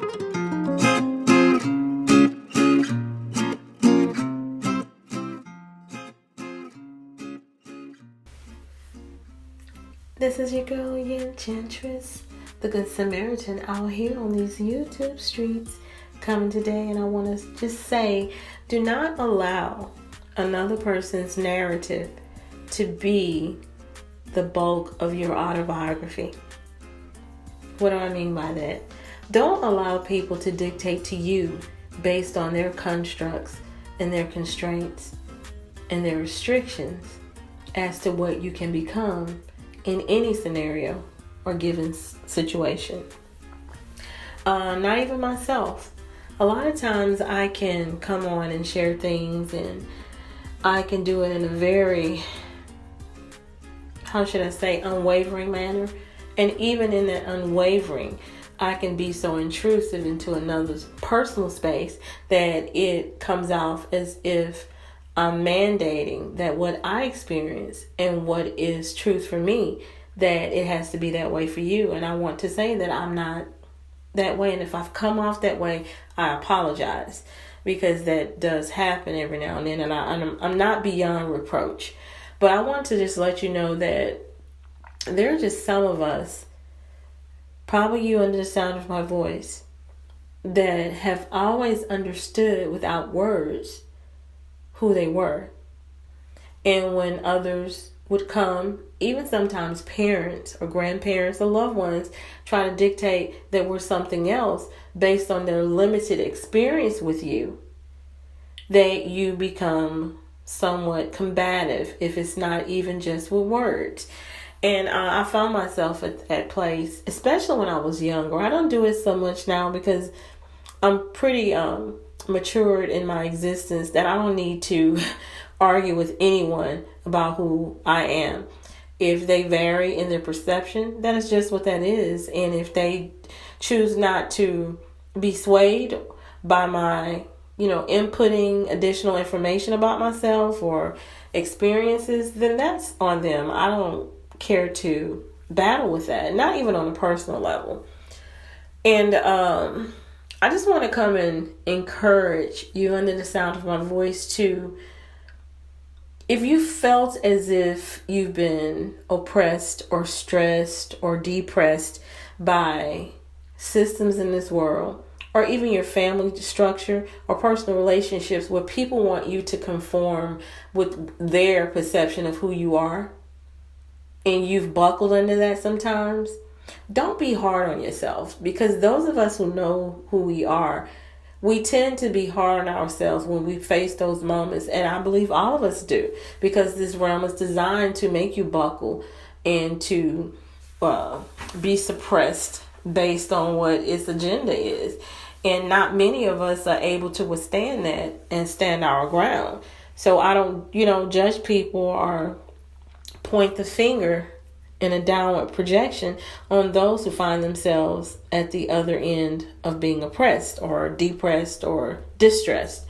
This is your girl, Enchantress, the Good Samaritan, out here on these YouTube streets, coming today. And I want to just say, do not allow another person's narrative to be the bulk of your autobiography. What do I mean by that? Don't allow people to dictate to you based on their constructs and their constraints and their restrictions as to what you can become in any scenario or given situation. Not even myself. A lot of times I can come on and share things, and I can do it in a very, unwavering manner. And even in that unwavering, I can be so intrusive into another's personal space that it comes off as if I'm mandating that what I experience and what is truth for me, that it has to be that way for you. And I want to say that I'm not that way. And if I've come off that way, I apologize, because that does happen every now and then. And I'm not beyond reproach. But I want to just let you know that there are just some of us, probably you under the sound of my voice, that have always understood without words who they were. And when others would come, even sometimes parents or grandparents or loved ones, try to dictate that we're something else based on their limited experience with you, that you become somewhat combative, if it's not even just with words. And I found myself at that place, especially when I was younger. I don't do it so much now because I'm pretty matured in my existence, that I don't need to argue with anyone about who I am. If they vary in their perception, that is just what that is. And if they choose not to be swayed by my, inputting additional information about myself or experiences, then that's on them. I don't care to battle with that, not even on a personal level. And I just want to come and encourage you under the sound of my voice to, if you felt as if you've been oppressed or stressed or depressed by systems in this world, or even your family structure or personal relationships where people want you to conform with their perception of who you are, and you've buckled under that sometimes, don't be hard on yourself, because those of us who know who we are, we tend to be hard on ourselves when we face those moments. And I believe all of us do, because this realm is designed to make you buckle and to be suppressed based on what its agenda is. And not many of us are able to withstand that and stand our ground. So I don't, judge people or point the finger in a downward projection on those who find themselves at the other end of being oppressed or depressed or distressed.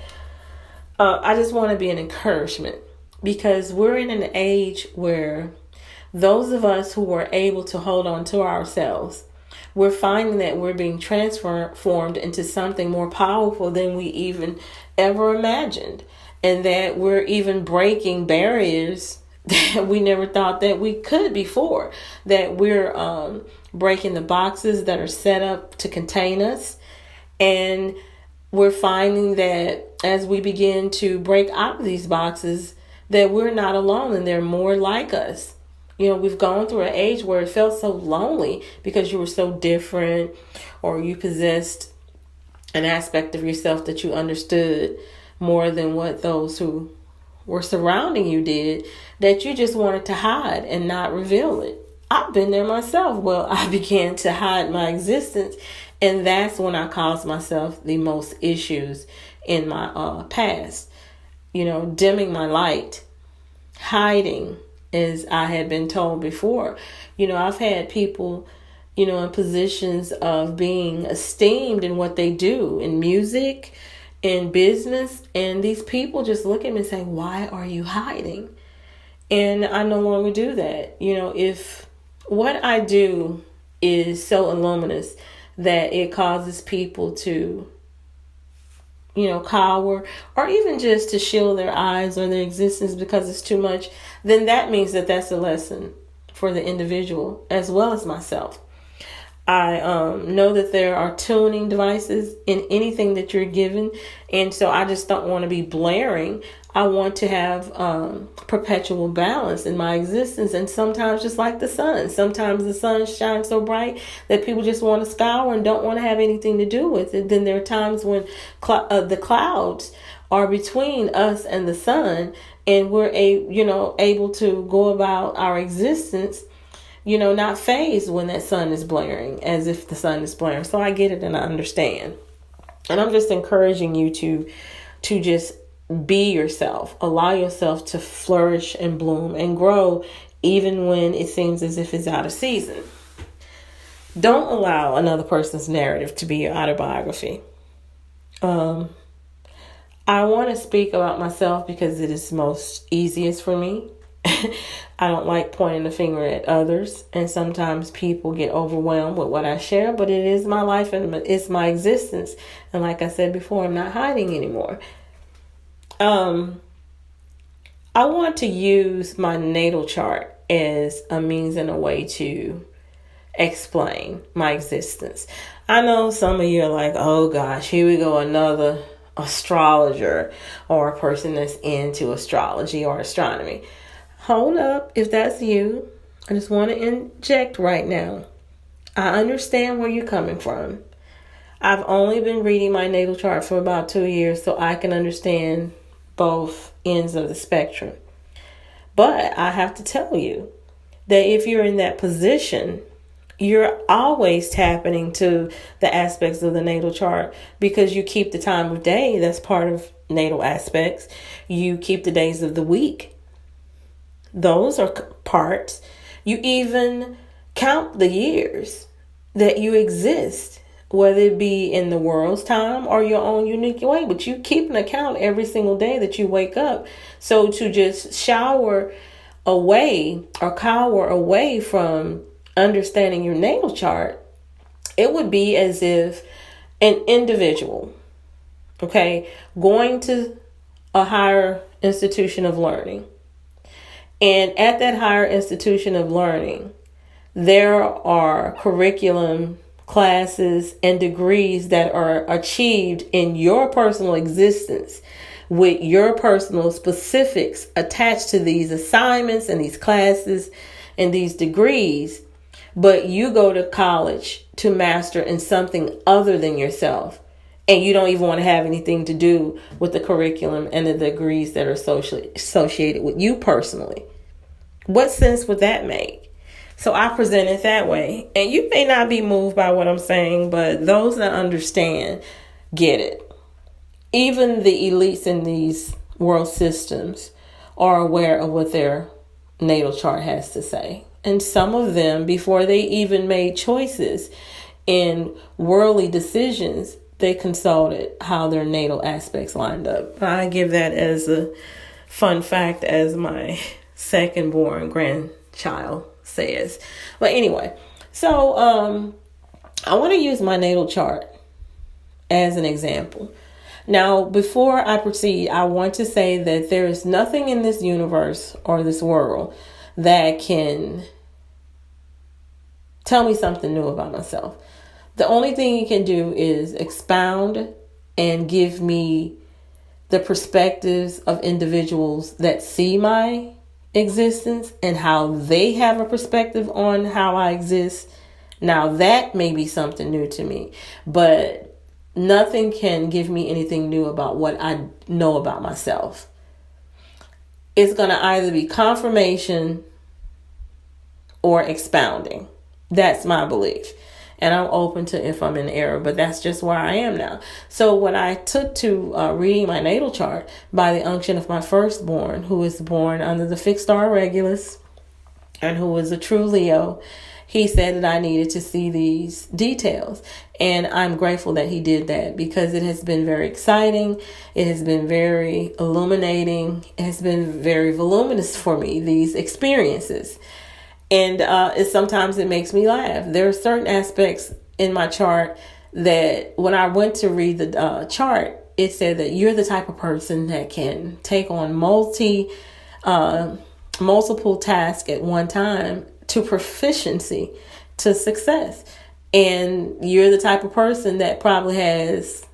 I just want to be an encouragement, because we're in an age where those of us who were able to hold on to ourselves, we're finding that we're being transformed into something more powerful than we even ever imagined, and that we're even breaking barriers that we never thought that we could before, that we're breaking the boxes that are set up to contain us. And we're finding that as we begin to break out of these boxes, that we're not alone and they're more like us. We've gone through an age where it felt so lonely because you were so different, or you possessed an aspect of yourself that you understood more than what those who were surrounding you did, that you just wanted to hide and not reveal it. I've been there myself. Well, I began to hide my existence, and that's when I caused myself the most issues in my past. Dimming my light, hiding, as I had been told before. I've had people, in positions of being esteemed in what they do, in music, in business, and these people just look at me and say, why are you hiding? And I no longer do that. If what I do is so illuminous that it causes people to, cower, or even just to shield their eyes or their existence because it's too much, then that means that that's a lesson for the individual as well as myself. I know that there are tuning devices in anything that you're given, and so I just don't want to be blaring. I want to have perpetual balance in my existence, and sometimes just like the sun. Sometimes the sun shines so bright that people just want to scour and don't want to have anything to do with it. Then there are times when the clouds are between us and the sun, and we're able to go about our existence, not phased when that sun is blaring, as if the sun is blaring. So I get it and I understand. And I'm just encouraging you to just be yourself. Allow yourself to flourish and bloom and grow, even when it seems as if it's out of season. Don't allow another person's narrative to be your autobiography. I want to speak about myself because it is most easiest for me. I don't like pointing the finger at others, and sometimes people get overwhelmed with what I share, but it is my life and it's my existence. And like I said before, I'm not hiding anymore. I want to use my natal chart as a means and a way to explain my existence. I know some of you are like, oh gosh, here we go, another astrologer or a person that's into astrology or astronomy. Hold up, if that's you, I just want to inject right now. I understand where you're coming from. I've only been reading my natal chart for about 2 years, so I can understand both ends of the spectrum. But I have to tell you that if you're in that position, you're always tapping into the aspects of the natal chart because you keep the time of day. That's part of natal aspects. You keep the days of the week. Those are parts. You even count the years that you exist, whether it be in the world's time or your own unique way. But you keep an account every single day that you wake up. So to just shower away or cower away from understanding your natal chart, it would be as if an individual, going to a higher institution of learning. And at that higher institution of learning, there are curriculum, classes, and degrees that are achieved in your personal existence with your personal specifics attached to these assignments and these classes and these degrees. But you go to college to master in something other than yourself. And you don't even want to have anything to do with the curriculum and the degrees that are associated with you personally. What sense would that make? So I present it that way. And you may not be moved by what I'm saying, but those that understand get it. Even the elites in these world systems are aware of what their natal chart has to say. And some of them, before they even made choices in worldly decisions, they consulted how their natal aspects lined up. I give that as a fun fact, as my second born grandchild says. But anyway, so I want to use my natal chart as an example. Now, before I proceed, I want to say that there is nothing in this universe or this world that can tell me something new about myself. The only thing you can do is expound and give me the perspectives of individuals that see my existence and how they have a perspective on how I exist. Now that may be something new to me, but nothing can give me anything new about what I know about myself. It's going to either be confirmation or expounding. That's my belief. And I'm open to if I'm in error, but that's just where I am now. So when I took to reading my natal chart by the unction of my firstborn, who was born under the fixed star Regulus and who was a true Leo, he said that I needed to see these details. And I'm grateful that he did that because it has been very exciting. It has been very illuminating. It has been very voluminous for me, these experiences. And sometimes it makes me laugh. There are certain aspects in my chart that when I went to read the chart, it said that you're the type of person that can take on multiple tasks at one time to proficiency, to success. And you're the type of person that probably has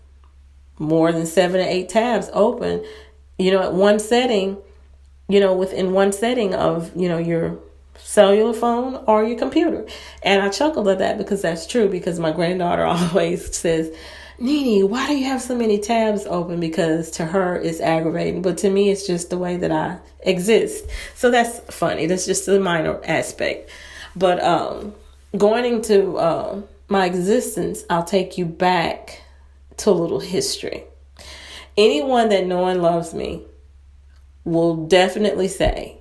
more than 7 or 8 tabs open, at one setting, within one setting of, your cellular phone or your computer. And I chuckled at that because that's true, because my granddaughter always says, Nene, why do you have so many tabs open? Because to her it's aggravating, but to me it's just the way that I exist. So that's funny. That's just a minor aspect. But going into my existence, I'll take you back to a little history. Anyone that knows and loves me will definitely say,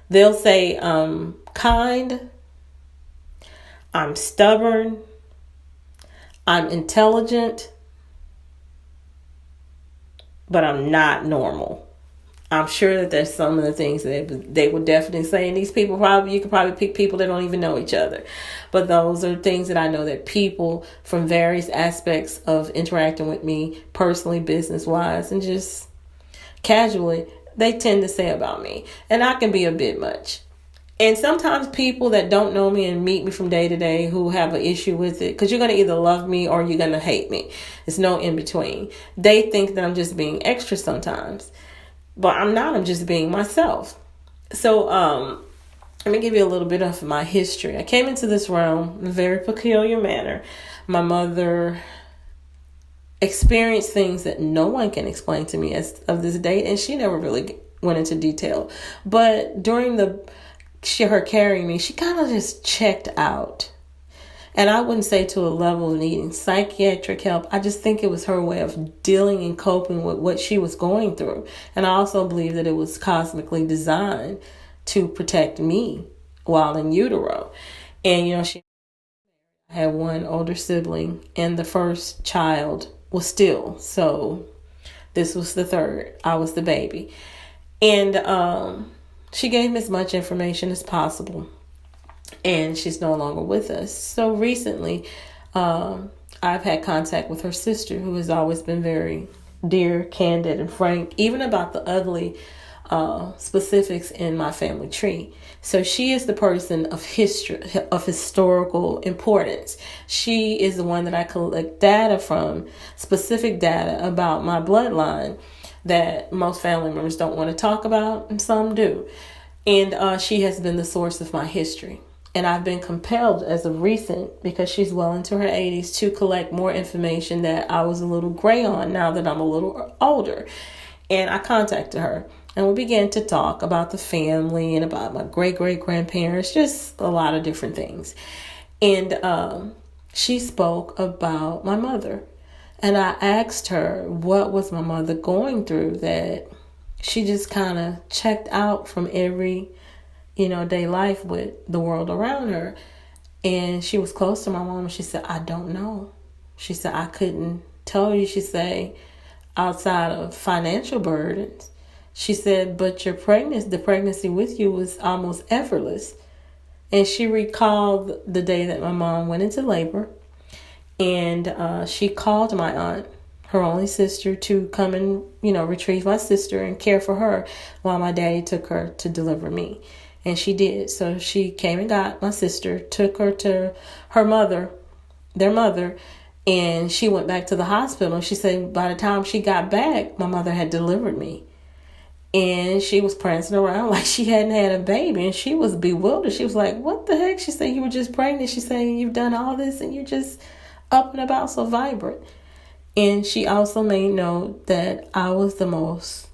they'll say I'm kind, I'm stubborn, I'm intelligent, but I'm not normal. I'm sure that there's some of the things that they would definitely say. And these people you could probably pick people that don't even know each other. But those are things that I know that people from various aspects of interacting with me, personally, business-wise, and just casually, they tend to say about me. And I can be a bit much. And sometimes people that don't know me and meet me from day to day who have an issue with it, because you're going to either love me or you're going to hate me. There's no in between. They think that I'm just being extra sometimes. But I'm not. I'm just being myself. So let me give you a little bit of my history. I came into this realm in a very peculiar manner. My mother experienced things that no one can explain to me as of this date, and she never really went into detail. But during her carrying me, she kind of just checked out. And I wouldn't say to a level of needing psychiatric help. I just think it was her way of dealing and coping with what she was going through. And I also believe that it was cosmically designed to protect me while in utero. And, she had one older sibling, and the first child was still. So this was the third. I was the baby. And she gave me as much information as possible. And she's no longer with us. So recently, I've had contact with her sister, who has always been very dear, candid, and frank, even about the ugly specifics in my family tree. So she is the person of history, of historical importance. She is the one that I collect data from, specific data about my bloodline that most family members don't want to talk about, and some do. And she has been the source of my history. And I've been compelled as of recent, because she's well into her 80s, to collect more information that I was a little gray on now that I'm a little older. And I contacted her, and we began to talk about the family and about my great-great-grandparents, just a lot of different things. And she spoke about my mother. And I asked her, what was my mother going through that she just kind of checked out from every day life with the world around her. And she was close to my mom, and she said, I don't know. She said, I couldn't tell you. She said, outside of financial burdens, she said, but the pregnancy with you was almost effortless. And she recalled the day that my mom went into labor, and she called my aunt, her only sister, to come and, retrieve my sister and care for her while my daddy took her to deliver me. And she did. So she came and got my sister, took her to their mother, and she went back to the hospital. And she said by the time she got back, my mother had delivered me. And she was prancing around like she hadn't had a baby. And she was bewildered. She was like, what the heck? She said, you were just pregnant. She said, you've done all this and you're just up and about so vibrant. And she also made note that I was the most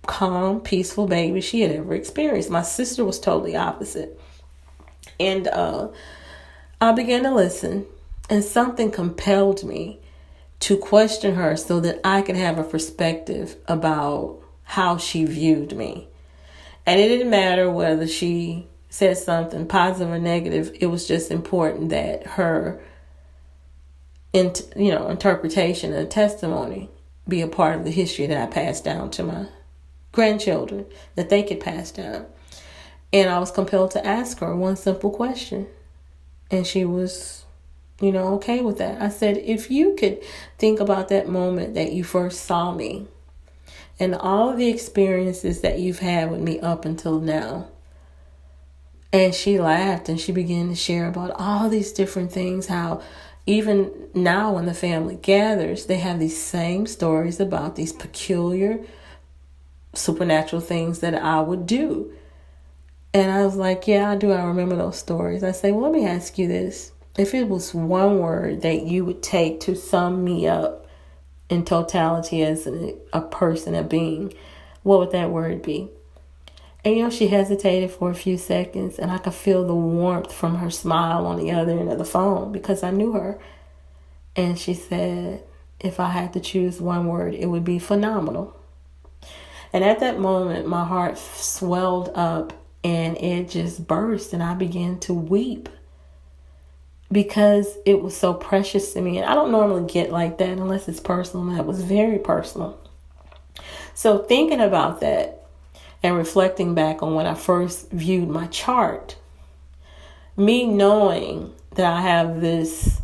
calm, peaceful baby she had ever experienced. My sister was totally opposite. And I began to listen, and something compelled me to question her so that I could have a perspective about how she viewed me. And it didn't matter whether she said something positive or negative. It was just important that her interpretation and testimony be a part of the history that I passed down to my grandchildren, that they could pass down. And I was compelled to ask her one simple question. And she was okay with that. I said, if you could think about that moment that you first saw me and all the experiences that you've had with me up until now. And she laughed and she began to share about all these different things, how even now when the family gathers, they have these same stories about these peculiar supernatural things that I would do. And I was like, yeah, I do. I remember those stories. I say, well, let me ask you this. If it was one word that you would take to sum me up in totality as a person, a being, what would that word be? And she hesitated for a few seconds, and I could feel the warmth from her smile on the other end of the phone because I knew her. And she said, if I had to choose one word, it would be phenomenal. And at that moment, my heart swelled up and it just burst, and I began to weep because it was so precious to me. And I don't normally get like that unless it's personal. And that was very personal. So thinking about that, and reflecting back on when I first viewed my chart, me knowing that I have this,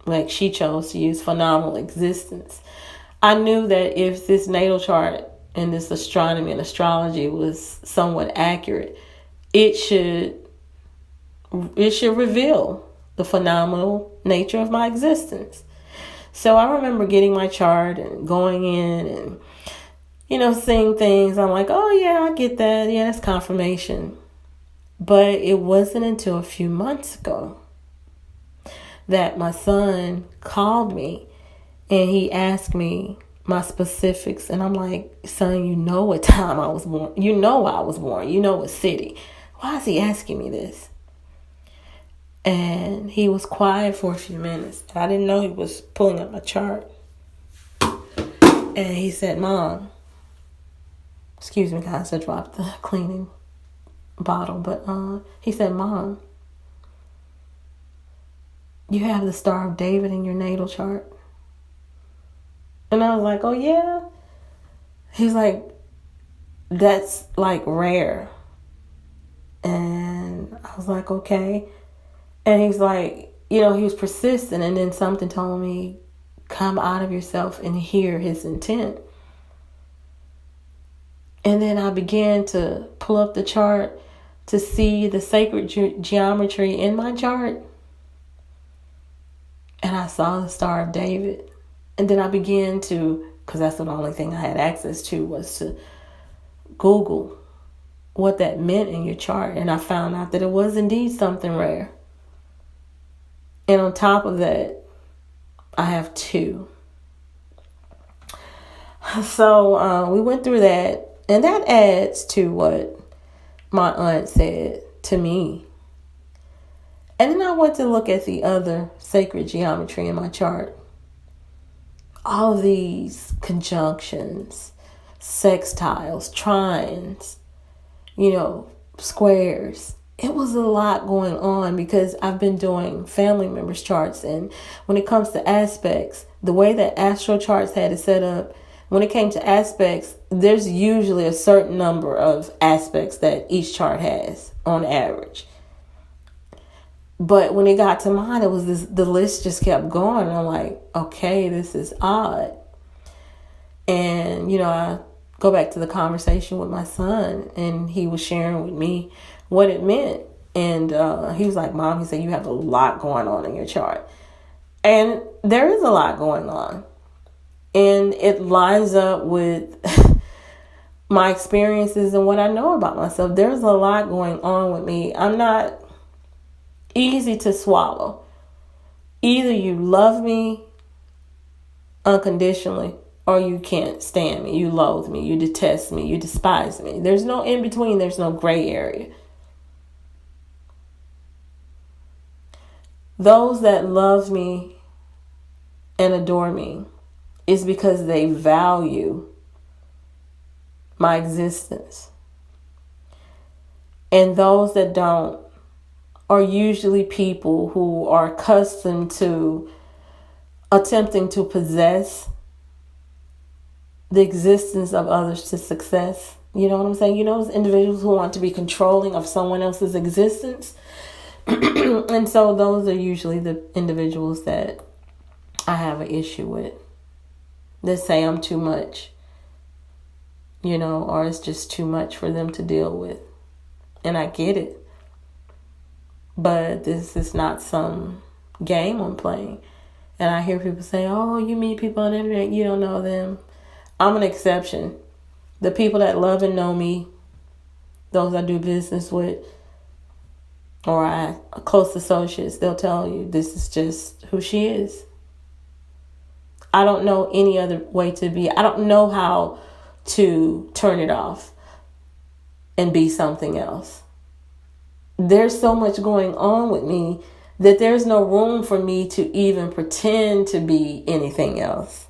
like she chose to use, phenomenal existence, I knew that if this natal chart and this astronomy and astrology was somewhat accurate, it should reveal the phenomenal nature of my existence. So I remember getting my chart and going in and seeing things. I'm like, oh yeah, I get that. Yeah, that's confirmation. But it wasn't until a few months ago that my son called me and he asked me my specifics. And I'm like, son, you know what time I was born. You know I was born. You know what city. Why is he asking me this? And he was quiet for a few minutes. I didn't know he was pulling up my chart. And he said, Mom, excuse me, guys, I dropped the cleaning bottle. But he said, Mom, you have the Star of David in your natal chart. And I was like, oh, yeah? He's like, that's like rare. And I was like, okay. And he's like, he was persistent. And then something told me, come out of yourself and hear his intent. And then I began to pull up the chart to see the sacred geometry in my chart. And I saw the Star of David. And then I began to, because that's the only thing I had access to, was to Google what that meant in your chart. And I found out that it was indeed something rare. And on top of that, I have 2. So we went through that. And that adds to what my aunt said to me. And then I went to look at the other sacred geometry in my chart. All these conjunctions, sextiles, trines, squares. It was a lot going on because I've been doing family members charts. And when it comes to aspects, the way that astro charts had it set up, when it came to aspects, there's usually a certain number of aspects that each chart has on average. But when it got to mine, it was the list just kept going. And I'm like, okay, this is odd. And, I go back to the conversation with my son, and he was sharing with me what it meant. And he was like, Mom, he said, you have a lot going on in your chart. And there is a lot going on. And it lines up with my experiences and what I know about myself. There's a lot going on with me. I'm not easy to swallow. Either you love me unconditionally or you can't stand me. You loathe me. You detest me. You despise me. There's no in between. There's no gray area. Those that love me and adore me is because they value my existence. And those that don't are usually people who are accustomed to attempting to possess the existence of others to success. You know what I'm saying? Those individuals who want to be controlling of someone else's existence. And so those are usually the individuals that I have an issue with. They say I'm too much, or it's just too much for them to deal with. And I get it. But this is not some game I'm playing. And I hear people say, oh, you meet people on the internet, you don't know them. I'm an exception. The people that love and know me, those I do business with, or I close associates, they'll tell you this is just who she is. I don't know any other way to be. I don't know how to turn it off and be something else. There's so much going on with me that there's no room for me to even pretend to be anything else.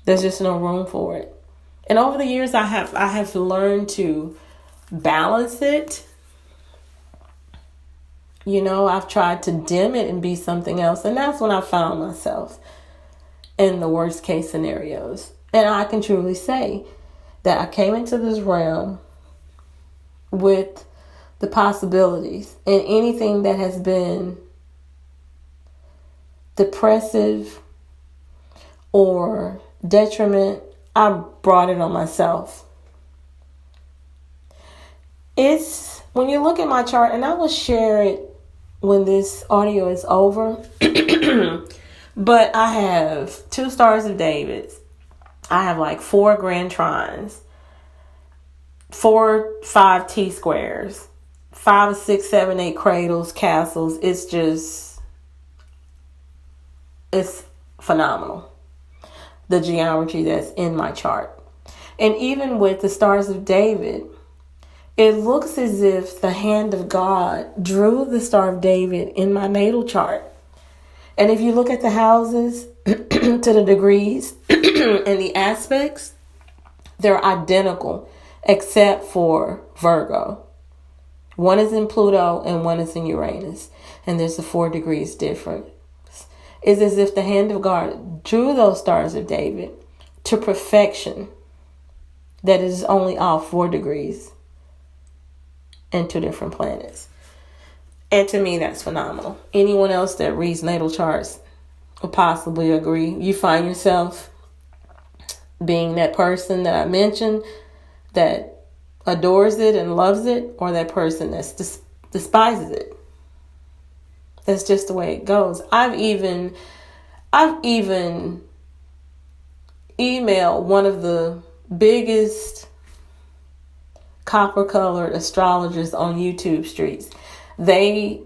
There's just no room for it. And over the years, I have learned to balance it. I've tried to dim it and be something else. And that's when I found myself in the worst case scenarios. And I can truly say that I came into this realm with the possibilities, and anything that has been depressive or detriment, I brought it on myself. It's when you look at my chart, and I will share it when this audio is over, but I have 2 stars of David. I have like 4 grand trines, 4, 5 T-squares, 5, 6, 7, 8 cradles, castles. It's phenomenal, the geometry that's in my chart. And even with the stars of David, it looks as if the hand of God drew the Star of David in my natal chart. And if you look at the houses to the degrees and the aspects, they're identical except for Virgo. One is in Pluto and one is in Uranus. And there's a 4 degrees difference. It's as if the hand of God drew those stars of David to perfection. That is only off 4 degrees and 2 different planets. And to me, that's phenomenal. Anyone else that reads natal charts will possibly agree. You find yourself being that person that I mentioned that adores it and loves it, or that person that despises it. That's just the way it goes. I've even emailed one of the biggest copper-colored astrologers on YouTube streets. They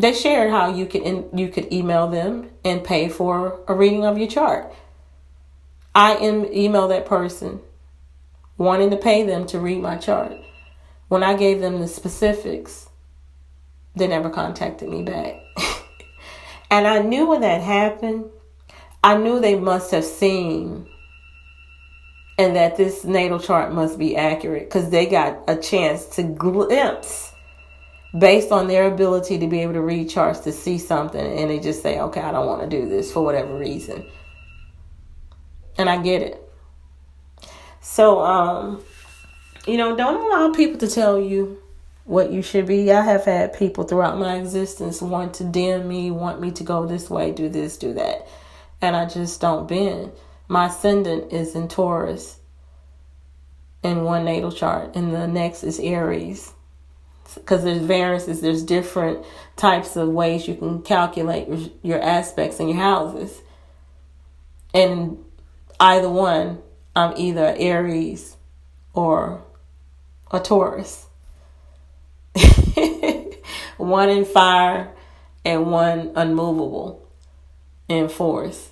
shared how you could email them and pay for a reading of your chart. I emailed that person wanting to pay them to read my chart. When I gave them the specifics, they never contacted me back. And I knew when that happened, I knew they must have seen and that this natal chart must be accurate, because they got a chance to glimpse based on their ability to be able to read charts to see something, and they just say, okay, I don't want to do this for whatever reason. And I get it. So, don't allow people to tell you what you should be. I have had people throughout my existence want to dim me, want me to go this way, do this, do that. And I just don't bend. My ascendant is in Taurus in one natal chart, and the next is Aries. Because there's variances, there's different types of ways you can calculate your aspects in your houses. And either one, I'm either Aries or a Taurus. One in fire and one unmovable in force.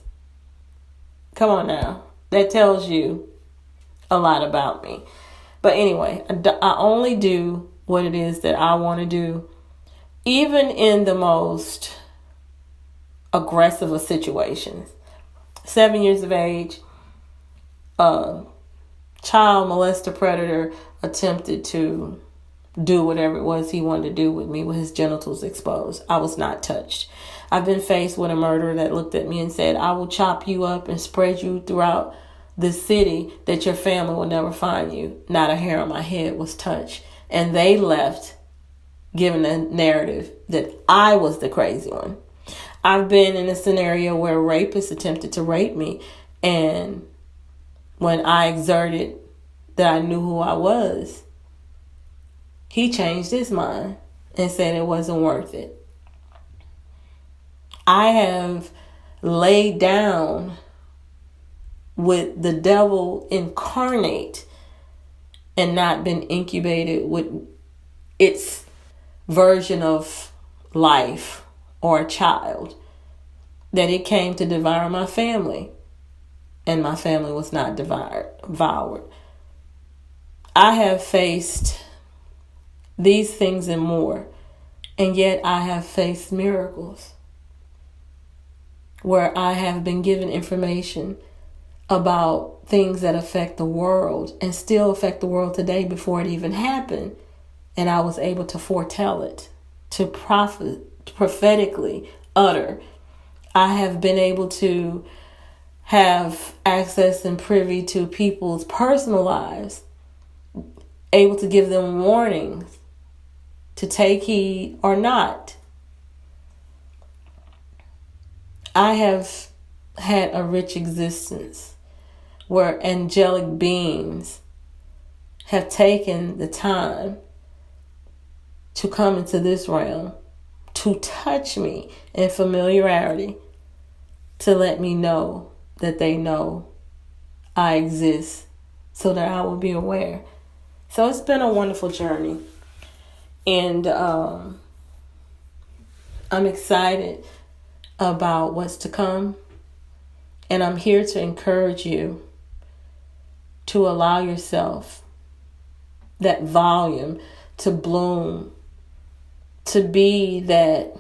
Come on now. That tells you a lot about me. But anyway, I only do what it is that I want to do, even in the most aggressive of situations. 7 years of age, a child molester predator attempted to do whatever it was he wanted to do with me with his genitals exposed. I was not touched. I've been faced with a murderer that looked at me and said, I will chop you up and spread you throughout the city that your family will never find you. Not a hair on my head was touched. And they left given a narrative that I was the crazy one. I've been in a scenario where a rapist attempted to rape me, and when I exerted that I knew who I was, he changed his mind and said it wasn't worth it. I have laid down with the devil incarnate and not been incubated with its version of life or a child, that it came to devour my family, and my family was not devoured. I have faced these things and more, and yet I have faced miracles where I have been given information about things that affect the world and still affect the world today before it even happened. And I was able to foretell it, to prophetically utter. I have been able to have access and privy to people's personal lives, able to give them warnings to take heed or not. I have had a rich existence where angelic beings have taken the time to come into this realm, to touch me in familiarity, to let me know that they know I exist so that I will be aware. So it's been a wonderful journey. And I'm excited about what's to come. And I'm here to encourage you to allow yourself that volume to bloom, to be that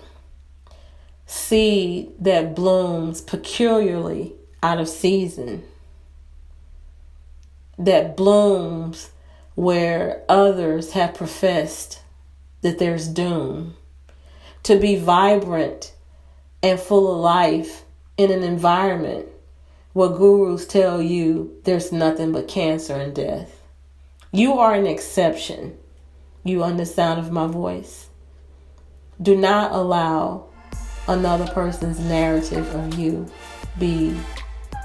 seed that blooms peculiarly out of season, that blooms where others have professed that there's doom, to be vibrant and full of life in an environment where gurus tell you there's nothing but cancer and death. You are an exception. You under the sound of my voice. Do not allow another person's narrative of you be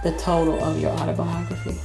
the total of your autobiography.